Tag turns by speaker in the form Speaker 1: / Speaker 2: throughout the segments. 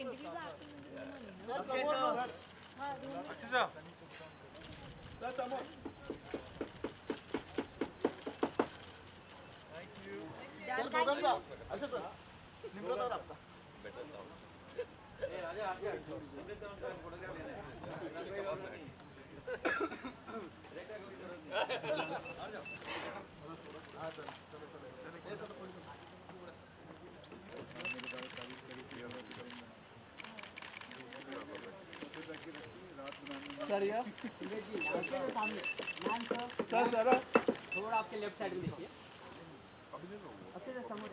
Speaker 1: Sir समोर
Speaker 2: Akshay
Speaker 1: sir समोर sir दोघांचा अक्षय सर निम्रत सर आपका राजा आप क्या
Speaker 3: सर ये सामने मैम सर सर थोड़ा आपके लेफ्ट साइड में देखिए अक्षय समोर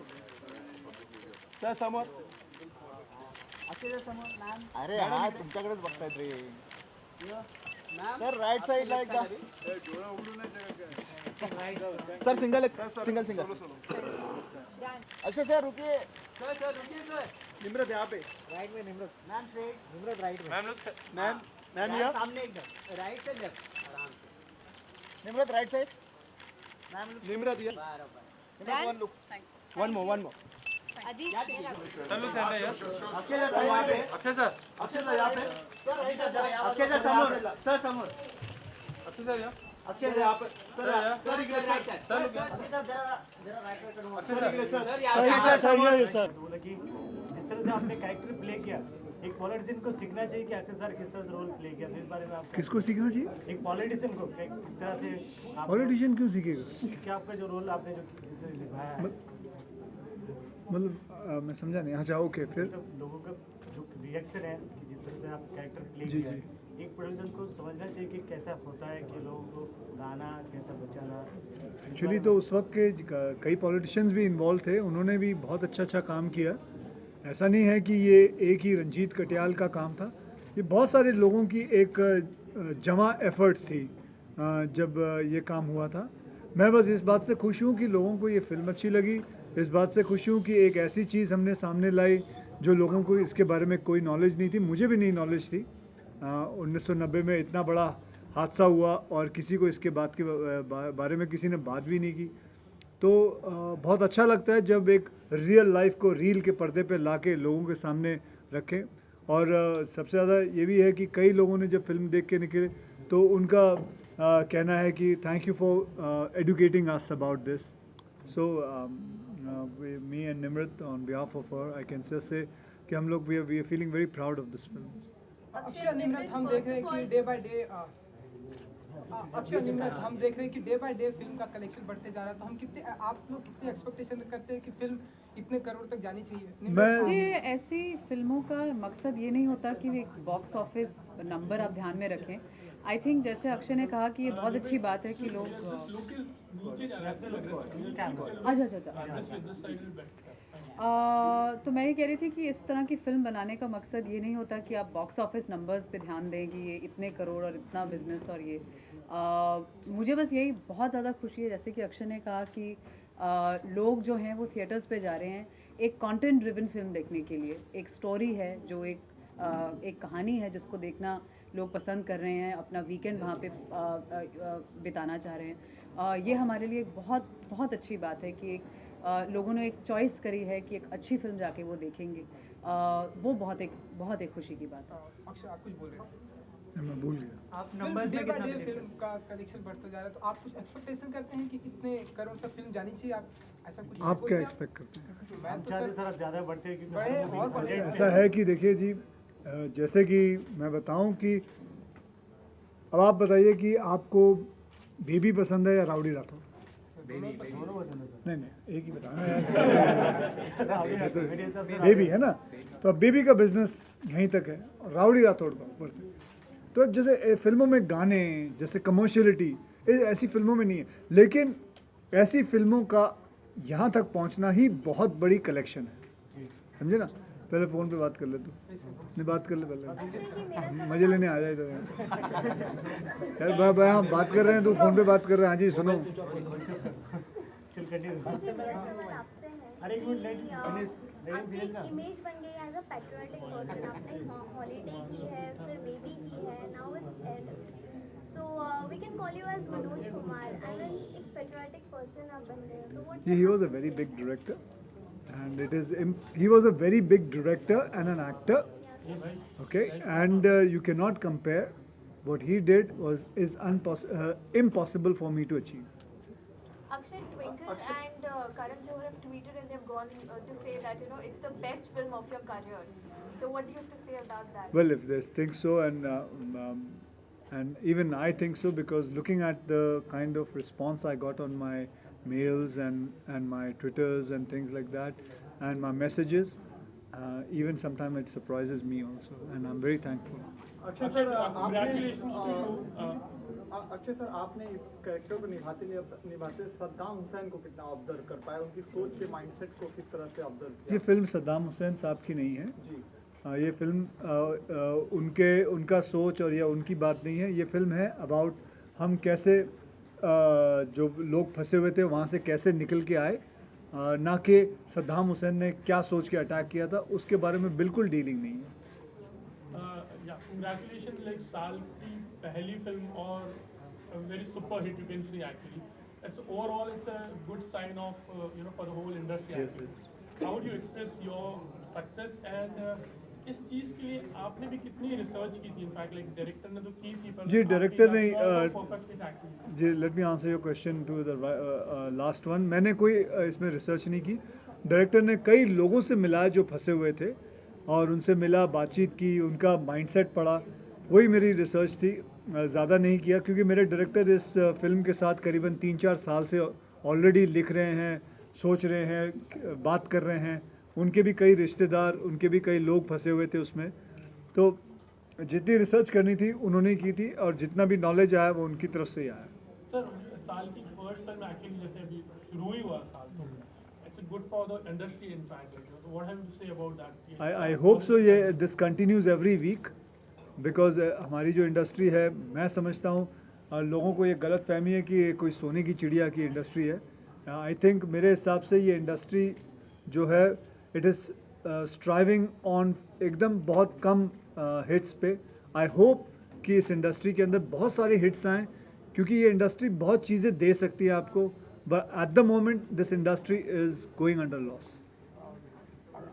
Speaker 1: सर समोर
Speaker 3: अक्षय समोर मॅम
Speaker 1: अरे हा तुमच्याकडेच बघतायत रे
Speaker 3: मॅम
Speaker 1: सर राइट साइडला एकदा
Speaker 4: डोळा उघडून नाही
Speaker 1: sir single single single Akshay sir रुकिए
Speaker 3: सर रुकिए सर
Speaker 1: निम्रत यहाँ पे
Speaker 3: राइट में Nimrat ma'am straight Nimrat right में
Speaker 2: मैम लोग
Speaker 1: मैम मैम
Speaker 3: मैम
Speaker 1: यहाँ
Speaker 3: सामने एकदम राइट से लेफ्ट आराम से
Speaker 1: Nimrat right side
Speaker 3: ma'am
Speaker 1: Nimrat ये
Speaker 3: बराबर
Speaker 1: one look one more
Speaker 2: sir लोग सेंटर यार
Speaker 1: अक्षय सर यहाँ पे
Speaker 2: अक्षय सर
Speaker 1: अक्षय सर यहाँ पे
Speaker 3: अक्षय सर समोर सर समोर
Speaker 2: अक्षय सर यार
Speaker 1: अक्षय सर यहाँ पे सर इकडे
Speaker 3: राइट साइड
Speaker 2: सर लोग
Speaker 3: जरा राइट साइड करूंगा
Speaker 2: अक्षय सर
Speaker 3: सर
Speaker 1: सर
Speaker 5: बोला कि जिस तरह से आपने कैरेक्टर प्ले किया एक पॉलिटिशियन को सीखना चाहिए कि अक्षय सर किस तरह से रोल प्ले किया तो इस बारे में आप
Speaker 6: किसको सीखना चाहिए?
Speaker 5: एक पॉलिटिशियन को किस तरह से आप
Speaker 6: पॉलिटिशियन क्यों सीखेगा?
Speaker 5: क्या आपका जो रोल आपने जो जिस तरह से निभाया है
Speaker 6: मतलब मैं समझा नहीं। अच्छा ओके फिर
Speaker 5: तो लोगों का जो रिएक्शन है कि जिस तरह से आप कैरेक्टर प्ले
Speaker 6: जी,
Speaker 5: किया है
Speaker 6: जी।
Speaker 5: एक पॉलिटिशियन को समझना चाहिए कि कैसा होता है कि लोगों को गाना कैसा बचाना।
Speaker 6: एक्चुअली तो उस वक्त के कई पॉलिटिशियंस भी इन्वॉल्व थे, उन्होंने भी बहुत अच्छा काम किया। ऐसा नहीं है कि ये एक ही रंजीत कटियाल का काम था, ये बहुत सारे लोगों की एक जमा एफर्ट्स थी जब ये काम हुआ था। मैं बस इस बात से खुश हूँ कि लोगों को ये फिल्म अच्छी लगी, इस बात से खुश हूँ कि एक ऐसी चीज़ हमने सामने लाई जो लोगों को इसके बारे में कोई नॉलेज नहीं थी, मुझे भी नहीं नॉलेज थी। 1990 में इतना बड़ा हादसा हुआ और किसी को इसके बात के बारे में किसी ने बात भी नहीं की, तो बहुत अच्छा लगता है जब एक रियल लाइफ को रील के पर्दे पे लाके लोगों के सामने रखें। और सबसे ज़्यादा ये भी है कि कई लोगों ने जब फिल्म देख के निकले तो उनका कहना है कि thank you for educating us about this. So me and Nimrat on behalf of her I can say कि हम लोग we are feeling very proud of this film.
Speaker 7: Akshay Nimrat हम देख रहे हैं कि day by day Akshay Nimrat हम देख रहे हैं कि डे बाय डे फिल्म का कलेक्शन बढ़ते जा रहा है, तो हम कितने आप लोग कितने एक्सपेक्टेशन करते हैं कि फिल्म इतने करोड़ तक जानी चाहिए?
Speaker 8: जी ऐसी फिल्मों का मकसद ये नहीं होता कि एक बॉक्स ऑफिस नंबर आप ध्यान में रखें। आई थिंक जैसे अक्षय ने कहा कि ये बहुत अच्छी बात है कि लोग तो मैं ये कह रही थी कि इस तरह की फ़िल्म बनाने का मकसद ये नहीं होता कि आप बॉक्स ऑफिस नंबर्स पे ध्यान दें कि ये इतने करोड़ और इतना बिजनेस और ये मुझे बस यही बहुत ज़्यादा खुशी है जैसे कि अक्षय ने कहा कि लोग जो हैं वो थिएटर्स पे जा रहे हैं एक कंटेंट ड्रिवन फिल्म देखने के लिए। एक स्टोरी है जो एक कहानी है जिसको देखना लोग पसंद कर रहे हैं, अपना वीकेंड वहाँ पे बिताना चाह रहे हैं। ये हमारे लिए एक बहुत बहुत अच्छी बात है कि लोगों ने एक चॉइस करी है कि एक अच्छी फिल्म जाके वो देखेंगे। वो बहुत एक खुशी की बात है।
Speaker 7: अक्षय आप कुछ बोल रहे हैं?
Speaker 6: मैं भूल गया।
Speaker 5: आप number
Speaker 7: day by day film का कलेक्शन बढ़ता जा रहा है, तो आप कुछ एक्सपेक्टेशन करते हैं कि इतने करोड़ तक फिल्म जानी चाहिए? आप ऐसा कुछ
Speaker 6: आप क्या एक्सपेक्ट करते हैं?
Speaker 7: मैं तो
Speaker 5: सर ज़्यादा बढ़ते हैं
Speaker 7: बड़े और बढ़ते हैं।
Speaker 6: ऐसा है कि देखिए जी, जैसे कि मैं बताऊं कि अब आप बताइए कि आपको बेबी पसंद है या राउडी राठौर? नहीं एक ही बताना यार। बेबी है ना, तो अब बेबी का बिजनेस यहीं तक है और राउडी राठौर का ऊपर तक। तो अब जैसे फिल्मों में गाने जैसे कमर्शियलिटी ऐसी फिल्मों में नहीं है, लेकिन ऐसी फिल्मों का यहाँ तक पहुँचना ही बहुत बड़ी कलेक्शन है, समझे ना। पहले फ़ोन पे बात कर ले, तू नहीं बात कर ले पहले, मजे लेने आ जाए तो यार भाई हम बात कर रहे हैं, तू फ़ोन पे बात कर रहे हैं। हाँ जी सुनो।
Speaker 9: आपकी इमेज बन गई एज अ पैट्रियोटिक पर्सन। आपने हॉलीडे की है, फिर बेबी की है, now it's L, so we can call you as Manoj Kumar. I mean एक पैट्रियोटिक पर्सन आप बन गए, तो what
Speaker 6: He was a very big director and he was a very big director and an actor Okay, and you cannot compare. What he did is impossible for me to achieve.
Speaker 9: Akshay, Twinkle and Karan Johar have tweeted and they've gone to say that, you know, it's the best film of your career. So what do you have to say about that?
Speaker 6: Well, if they think so, and even I think so, because looking at the kind of response I got on my mails and my Twitters and things like that, and my messages, even sometimes it surprises me also, and I'm very thankful.
Speaker 5: Akshay sir Akshay sir आपने इस character को निभाते सद्दाम हुसैन को कितना observe कर पाए, उनकी सोच के माइंडसेट को किस तरह से ऑब्जर्व किया?
Speaker 6: ये फिल्म सद्दाम हुसैन साहब की नहीं है
Speaker 5: जी।
Speaker 6: ये फिल्म उनका सोच और या उनकी बात नहीं है। ये फिल्म है अबाउट हम कैसे जो लोग फंसे हुए थे वहाँ से कैसे निकल के आए, ना कि सद्दाम हुसैन ने क्या सोच के अटैक किया था, उसके बारे में बिल्कुल डीलिंग नहीं है।
Speaker 10: Congratulations, like साल की पहली फिल्म और very super hit you can see actually. It's overall it's a good sign of for the whole industry.
Speaker 6: Yes,
Speaker 10: actually. How would you express your success and इस चीज़ के लिए आपने भी कितनी रिसर्च की थी? इनफैक्ट लाइक डायरेक्टर ने तो की थी पर
Speaker 6: जी डायरेक्टर ने
Speaker 10: परफेक्टली
Speaker 6: जी let me answer your question to the last one. मैंने कोई इसमें रिसर्च नहीं की। डायरेक्टर ने कई लोगों से मिला जो फंसे हुए थे और उनसे मिला, बातचीत की, उनका माइंडसेट पढ़ा, वही मेरी रिसर्च थी। ज़्यादा नहीं किया क्योंकि मेरे डायरेक्टर इस फिल्म के साथ करीबन 3-4 साल से ऑलरेडी लिख रहे हैं, सोच रहे हैं, बात कर रहे हैं। उनके भी कई रिश्तेदार, उनके भी कई लोग फंसे हुए थे उसमें, तो जितनी रिसर्च करनी थी उन्होंने की थी और जितना भी नॉलेज आया वो उनकी तरफ से ही आया।
Speaker 10: सर साल की फर्स्ट फिल्म एक्चुअली जैसे अभी शुरू ही हुआ साल, तो it's good for the industry in fact. What have you say about that?
Speaker 6: I hope so ये this continues every week because हमारी जो इंडस्ट्री है, मैं समझता हूँ लोगों को ये गलत फहमी है कि ये कोई सोने की चिड़िया की इंडस्ट्री है। आई थिंक मेरे हिसाब से ये इंडस्ट्री जो है इट इज़ स्ट्राइविंग ऑन एकदम बहुत कम हिट्स पे। आई होप कि इस इंडस्ट्री के अंदर बहुत सारे हिट्स आएँ क्योंकि ये इंडस्ट्री बहुत चीज़ें दे सकती है आपको, but at the moment this industry is going under loss.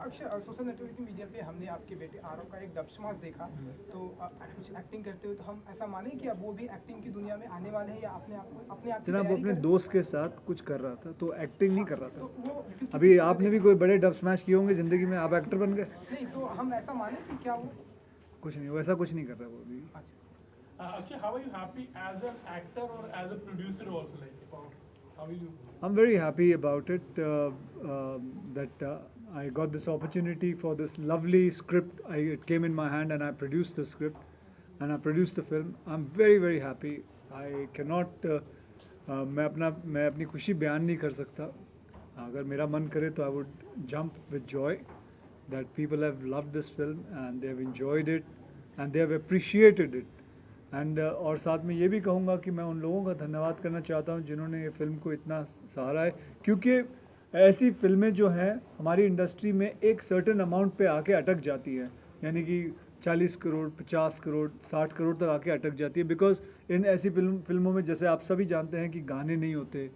Speaker 7: Akshay, social networking media पे हमने आपके बेटे आरव का एक डब स्मैश देखा, तो कुछ एक्टिंग करते हुए, तो हम ऐसा माने कि अब वो भी एक्टिंग की दुनिया में आने वाले हैं या अपने आप
Speaker 6: जनाब अपने दोस्त के साथ कुछ कर रहा था तो एक्टिंग नहीं कर रहा था।
Speaker 7: तो वो
Speaker 6: अभी आपने भी कोई बड़े डब स्मैश किए होंगे ज़िंदगी में, आप एक्टर बन गए?
Speaker 7: नहीं, तो हम ऐसा माने कि क्या वो
Speaker 6: कुछ नहीं, वैसा कुछ नहीं कर रहा वो अभी।
Speaker 10: Akshay, how are you happy as an actor or as a producer also? Like, how will you?
Speaker 6: I'm very happy about it that I got this opportunity for this lovely script. It came in my hand and I produced the script and I produced the film. I'm very very happy. I cannot मैं अपनी खुशी बयान नहीं कर सकता। अगर मेरा मन करे तो I would jump with joy that people have loved this film and they have enjoyed it and they have appreciated it. And और साथ में ये भी कहूँगा कि मैं उन लोगों का धन्यवाद करना चाहता हूँ जिन्होंने ये फिल्म को इतना सहारा है, क्योंकि ऐसी फिल्में जो हैं हमारी इंडस्ट्री में एक सर्टेन अमाउंट पे आके अटक जाती है, यानी कि 40 करोड़ 50 करोड़ 60 करोड़ तक आके अटक जाती है। बिकॉज इन ऐसी फिल्मों में जैसे आप सभी जानते हैं कि गाने नहीं होते,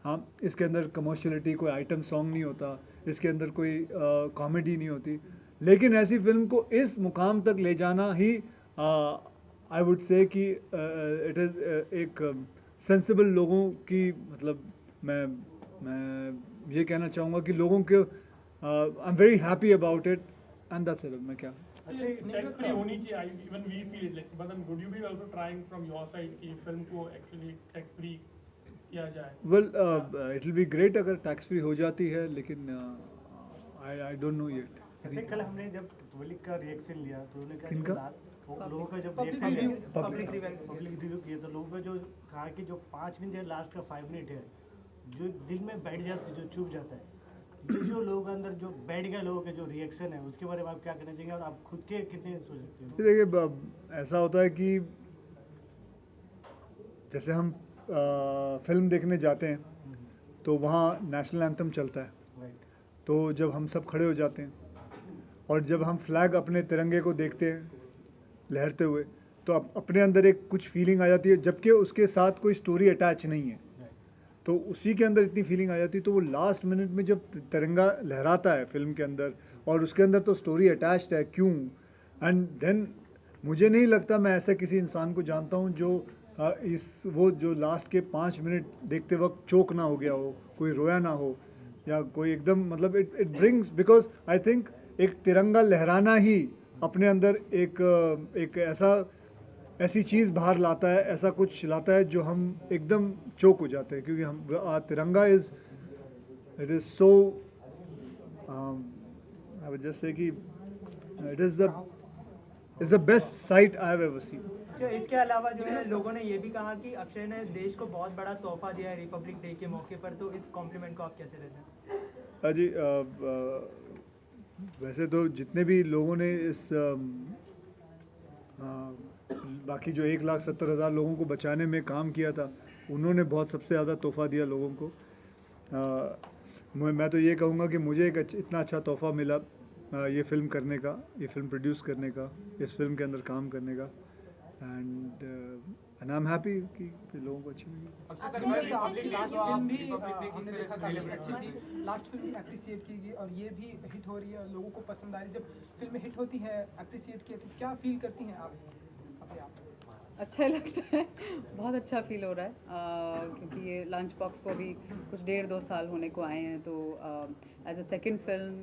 Speaker 6: हाँ इसके अंदर कमर्शियलिटी, कोई आइटम सॉन्ग नहीं होता, इसके अंदर कोई कॉमेडी नहीं होती। लेकिन ऐसी फिल्म को इस मुकाम तक ले जाना ही आई वुड से कि इट इज़ एक सेंसिबल लोगों की, मतलब मैं ये कहना चाहूँगा कि लोगों के I am very happy about it and that's it. मैं क्या
Speaker 10: टैक्स फ्री होनी चाहिए, even we feel it, like but would you be also trying from your side कि फिल्म को एक्चुअली टैक्स फ्री किया जाए?
Speaker 6: Well it will be great अगर टैक्स फ्री हो जाती है, लेकिन आई डोंट नो येट।
Speaker 5: कल हमने जब मलिक का रिएक्शन लिया तो उन्होंने
Speaker 6: किनका?
Speaker 5: लोगों का जब पब्लिक रिव्यू किया तो लोगों का जो कहा कि जो 5 मिनट है लास्ट का 5 मिनट है जो दिल में बैठ जाता है, जो चुभ जाता है, जो लोगों के अंदर जो बैठ गया, लोगों का जो रिएक्शन है उसके बारे में आप क्या कहना चाहेंगे और आप खुद के कितने सोच सकते हो?
Speaker 6: देखिए ऐसा होता है कि जैसे हम फिल्म देखने जाते हैं तो वहाँ नेशनल एंथम चलता है, तो जब हम सब खड़े हो जाते हैं और जब हम फ्लैग अपने तिरंगे को देखते हैं लहरते हुए तो अपने अंदर एक कुछ फीलिंग आ जाती है, जबकि उसके साथ कोई स्टोरी अटैच नहीं है, तो उसी के अंदर इतनी फीलिंग आ जाती है। तो वो लास्ट मिनट में जब तिरंगा लहराता है फिल्म के अंदर और उसके अंदर तो स्टोरी अटैच्ड है, क्यों एंड देन मुझे नहीं लगता मैं ऐसा किसी इंसान को जानता हूँ जो वो जो लास्ट के 5 मिनट देखते वक्त चोक ना हो गया हो, कोई रोया ना हो, या कोई एकदम मतलब it brings, because I think एक तिरंगा लहराना ही अपने अंदर एक ऐसी चीज़ बाहर लाता है, ऐसा कुछ लाता है जो हम एकदम चोक हो जाते हैं, क्योंकि हम तिरंगा it is so I would just say कि it is the best site I have ever seen.
Speaker 3: इसके अलावा जो है लोगों ने ये भी कहा कि अक्षय ने देश को बहुत बड़ा तोहफा दिया है रिपब्लिक डे के मौके पर, तो इस कॉम्प्लीमेंट को आप कैसे लेते हैं?
Speaker 6: जी वैसे तो जितने भी लोगों ने इस बाकी जो 1,70,000 लोगों को बचाने में काम किया था, उन्होंने बहुत सबसे ज़्यादा तोहफा दिया लोगों को। मैं तो ये कहूँगा कि मुझे एक इतना अच्छा तोहफा मिला ये फिल्म करने का, ये फिल्म प्रोड्यूस करने का, इस फिल्म के अंदर काम करने का, एंड आई एम हैप्पी कि लोगों को अच्छी लगी।
Speaker 7: लास्ट फिल्म भी अप्रिशिएट की गई और ये भी हिट हो रही है और लोगों को पसंद आ रही है। जब फिल्में हिट होती है अप्रिशिएट की, तो क्या फील करती हैं आप अपने आप?
Speaker 8: अच्छा लगता है, बहुत अच्छा फील हो रहा है, क्योंकि ये लंच बॉक्स को अभी कुछ 1.5-2 साल होने को आए हैं, तो एज अ सेकंड फिल्म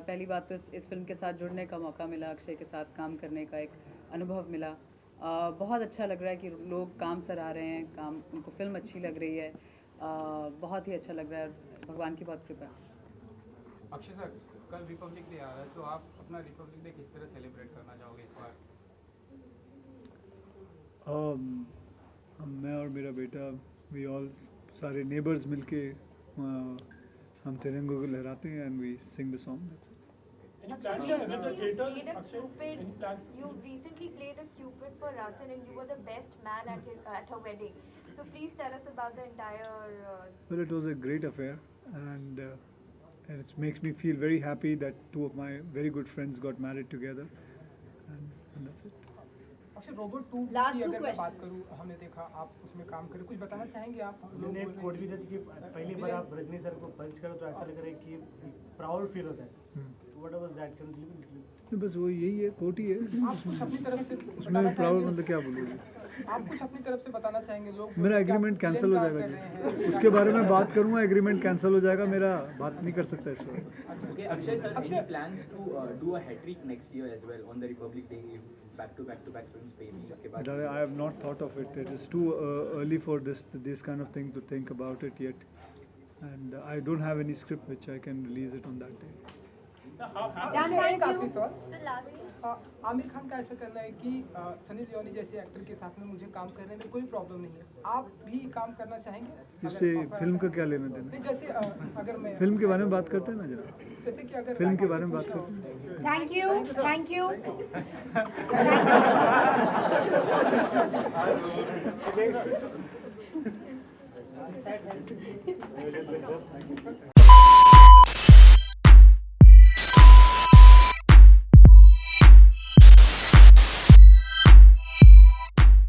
Speaker 8: पहली बात तो इस फिल्म के साथ जुड़ने का मौका मिला, अक्षय के साथ काम करने का एक अनुभव मिला। बहुत अच्छा लग रहा है कि लोग काम सराह रहे हैं, काम उनको फिल्म अच्छी लग रही है, बहुत ही अच्छा लग रहा है, भगवान की बहुत कृपा।
Speaker 2: अक्षय सर, कल रिपब्लिक डे आ रहा है, तो आप अपना रिपब्लिक डे किस तरह सेलिब्रेट करना चाहोगे इस बार?
Speaker 6: मैं और मेरा बेटा, वी ऑल सारे नेबर्स मिलके हम तिरंगे को लहराते हैं and we sing the song.
Speaker 10: Any plans to have a theater? Akshay, any plans?
Speaker 9: You recently played a Cupid for Rasan and you were the best man at her wedding. So please tell us about the entire...
Speaker 6: Well, it was a great affair, and it makes me feel very happy that 2 of my very good friends got married together, and that's it.
Speaker 7: Akshay, robot 2 की अगर मैं बात करूँ, हमने देखा आप उसमें काम करें, कुछ बताना चाहेंगे आप?
Speaker 5: मैंने एक कोट भी था कि पहली बार आप रजनी सर को पंच करो तो ऐसा लग रहा है कि प्राउड फील होता है। What was that?
Speaker 6: बस वो यही है, कोट ही है।
Speaker 7: आप कुछ अपनी तरफ से
Speaker 6: उसमें प्राउड मतलब क्या बोलोगे?
Speaker 7: आप कुछ अपनी तरफ से बताना चाहेंगे? लोग
Speaker 6: मेरा एग्रीमेंट कैंसिल हो जाएगा जी, उसके बारे में बात करूंगा, एग्रीमेंट कैंसिल हो जाएगा, मेरा बात नहीं कर सकता इस वक्त।
Speaker 3: Okay, Akshay sir, any plans to do a hat-trick next year as well on the Republic Day, back-to-back films maybe? उसके बाद
Speaker 6: I have not thought of it. It is too early for this kind of thing to think about it yet, and I don't have any script which I can release it on that day.
Speaker 7: Aamir Khan का ऐसा कहना है कि Sunny Leone जैसे actor के साथ में मुझे काम करने में कोई प्रॉब्लम नहीं है, आप भी काम करना चाहेंगे?
Speaker 6: इससे फिल्म का क्या लेना देना?
Speaker 7: नहीं, जैसे अगर मैं
Speaker 6: फिल्म के बारे में बात करते हैं ना जरा,
Speaker 7: जैसे कि अगर
Speaker 6: फिल्म के बारे में बात करते हैं।
Speaker 8: Thank you.